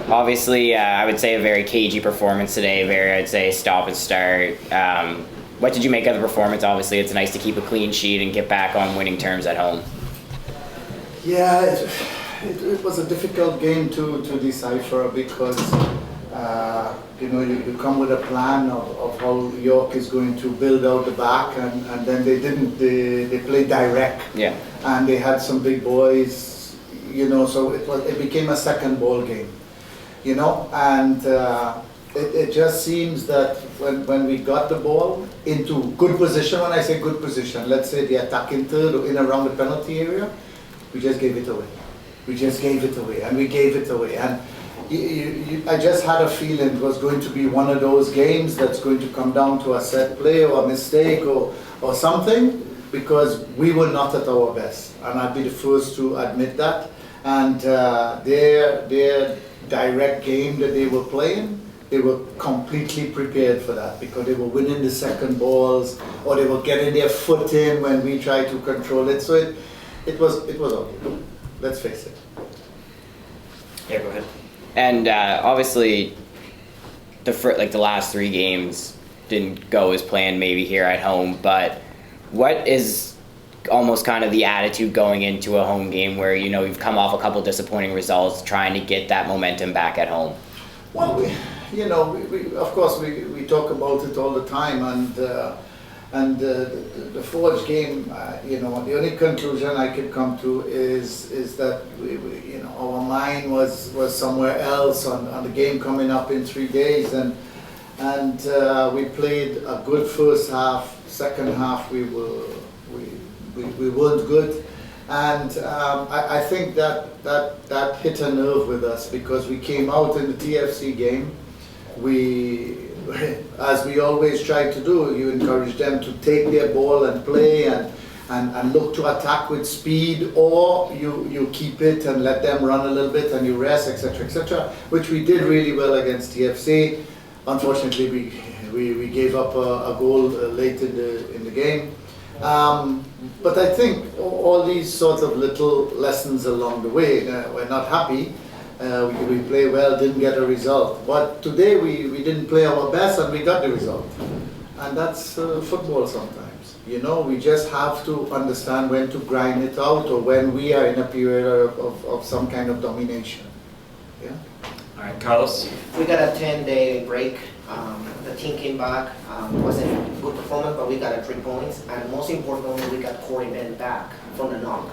Obviously, I would say a very cagey performance today. I'd say, stop and start. What did you make of the performance? Obviously, it's nice to keep a clean sheet and get back on winning terms at home. Yeah, it was a difficult game to decipher because you come with a plan of how York is going to build out the back, and then they didn't. They played direct. Yeah. And they had some big boys, so it became a second ball game, and it just seems that when we got the ball into good position, when I say good position, let's say the attacking third or in around the penalty area, we just gave it away. We just gave it away, and we gave it away. And I just had a feeling it was going to be one of those games that's going to come down to a set play or a mistake or something, because we were not at our best. And I'd be the first to admit that. And their direct game that they were playing, they were completely prepared for that, because they were winning the second balls, or they were getting their foot in when we tried to control it. So it was ugly. Let's face it. Yeah, go ahead. And obviously, the last three games didn't go as planned, maybe here at home. But what is almost kind of the attitude going into a home game where you've come off a couple disappointing results, trying to get that momentum back at home? Well, we of course we talk about it all the time, and the Forge game, the only conclusion I could come to is that our mind was somewhere else on the game coming up in 3 days, and we played a good first half. Second half we weren't good, and I think that hit a nerve with us, because we came out in the TFC game. As we always try to do, you encourage them to take their ball and play and look to attack with speed, or you keep it and let them run a little bit and you rest, etc., which we did really well against TFC. Unfortunately, we gave up a goal late in the game. But I think all these sorts of little lessons along the way, we're not happy. We play well, didn't get a result. But today we didn't play our best and we got the result. And that's football sometimes. We just have to understand when to grind it out, or when we are in a period of some kind of domination. Yeah. All right, Carlos. We got a 10-day break. The team came back. Wasn't a good performance, but we got 3 points. And most importantly, we got Corey Ben back from the knock.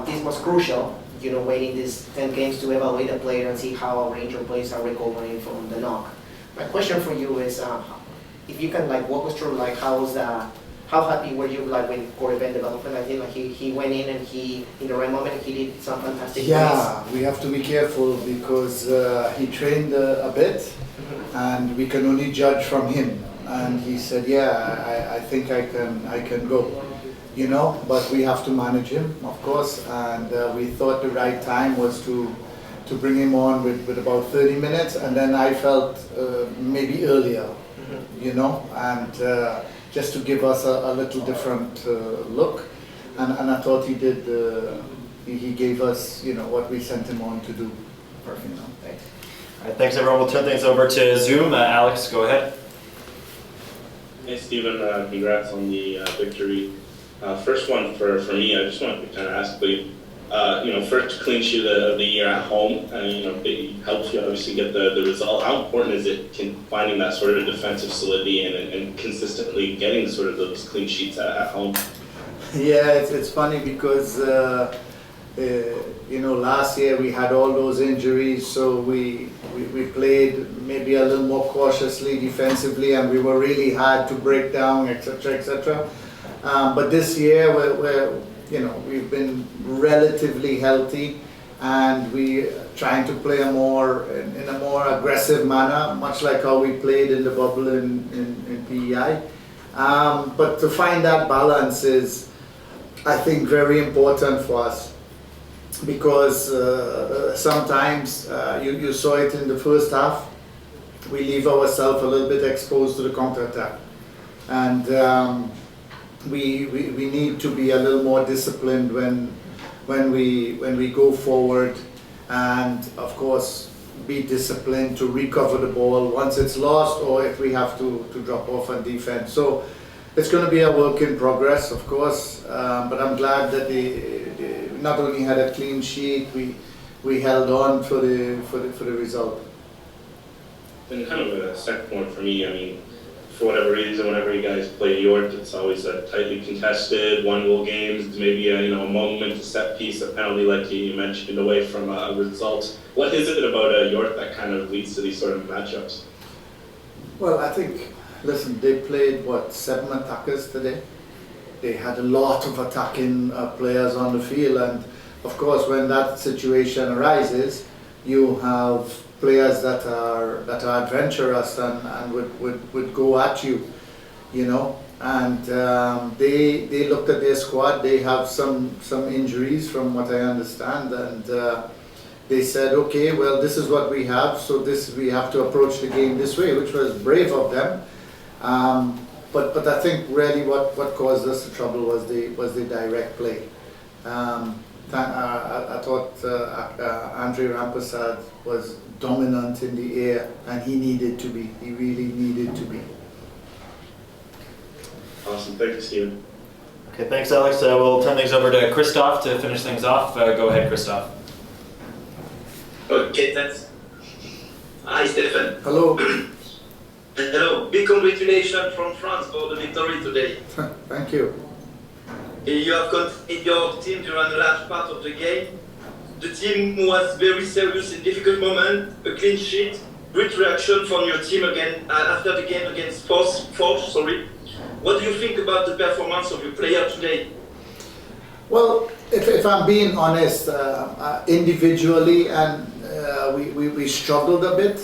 This was crucial. Waiting these 10 games to evaluate the player and see how our range of players are recovering from the knock. My question for you is, if you can walk us through how happy were you when Corey Ben developed? I think he went in and in the right moment he did some fantastic things. Yeah, we have to be careful, because he trained a bit, and we can only judge from him. And he said, yeah, I think I can go. But we have to manage him, of course, and we thought the right time was to bring him on with about 30 minutes, and then I felt maybe earlier, and just to give us a little different look, and I thought he did. He gave us, what we sent him on to do. Perfect. Thanks. All right, thanks everyone. We'll turn things over to Zoom. Alex, go ahead. Hey Stephen, congrats on the victory. First one for me, I just wanted to kind of ask you, first clean sheet of the year at home, it helps you obviously get the result. How important is it finding that sort of defensive solidity and consistently getting sort of those clean sheets at home? Yeah, it's funny because, last year we had all those injuries, so we played maybe a little more cautiously defensively, and we were really hard to break down, etc. But this year we've been relatively healthy, and we trying to play in a more aggressive manner, much like how we played in the bubble in PEI. But to find that balance is, I think, very important for us, because sometimes you saw it in the first half, we leave ourselves a little bit exposed to the counter-attack, and we need to be a little more disciplined when we go forward, and of course be disciplined to recover the ball once it's lost, or if we have to drop off on defense. So it's going to be a work in progress, of course, but I'm glad that they not only had a clean sheet, we held on for the result. And kind of a second one for me, I mean, for whatever reason, whenever you guys play York, it's always a tightly contested, one-goal games, maybe a moment, a set piece, a penalty like you mentioned, away from a result. What is it about York that kind of leads to these sort of matchups? Well, I think, listen, they played, 7 attackers today? They had a lot of attacking players on the field, and of course when that situation arises, you have players that are adventurous and would go at you, and they looked at their squad. They have some injuries from what I understand, and they said, okay, well, this is what we have, so we have to approach the game this way, which was brave of them. But I think really what caused us the trouble was the direct play. I thought Andre Rampersad was dominant in the air, and he needed to be. He really needed to be. Awesome, thank you, Stephen. Okay, thanks, Alex. We'll turn things over to Christoph to finish things off. Go ahead, Christoph. Okay, thanks. Hi, Stephan. Hello. Hello. Big congratulations from France for the victory today. Thank you. You have contained your team during a large part of the game. The team was very serious in difficult moments, a clean sheet, great reaction from your team again after the game against Force. What do you think about the performance of your player today? Well, if I'm being honest, individually, and we struggled a bit,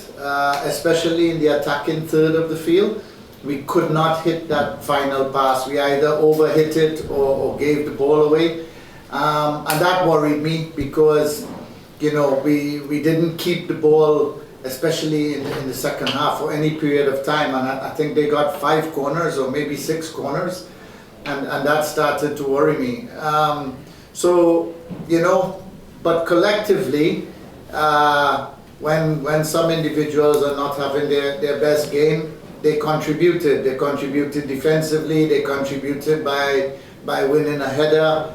especially in the attacking third of the field. We could not hit that final pass. We either overhit it or gave the ball away. And that worried me because, we didn't keep the ball, especially in the second half, for any period of time. And I think they got 5 corners or maybe 6 corners. And that started to worry me. But collectively, when some individuals are not having their best game, they contributed. They contributed defensively. They contributed by winning a header.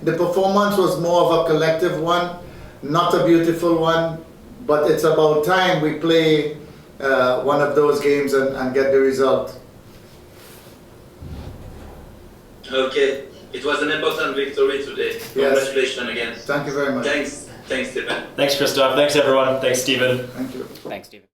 The performance was more of a collective one, not a beautiful one. But it's about time we play one of those games and get the result. Okay, it was an important victory today. Yes. Congratulations again. Thank you very much. Thanks, Stephan. Thanks, Christoph. Thanks, everyone. Thanks, Stephen. Thank you. Thanks, Stephen.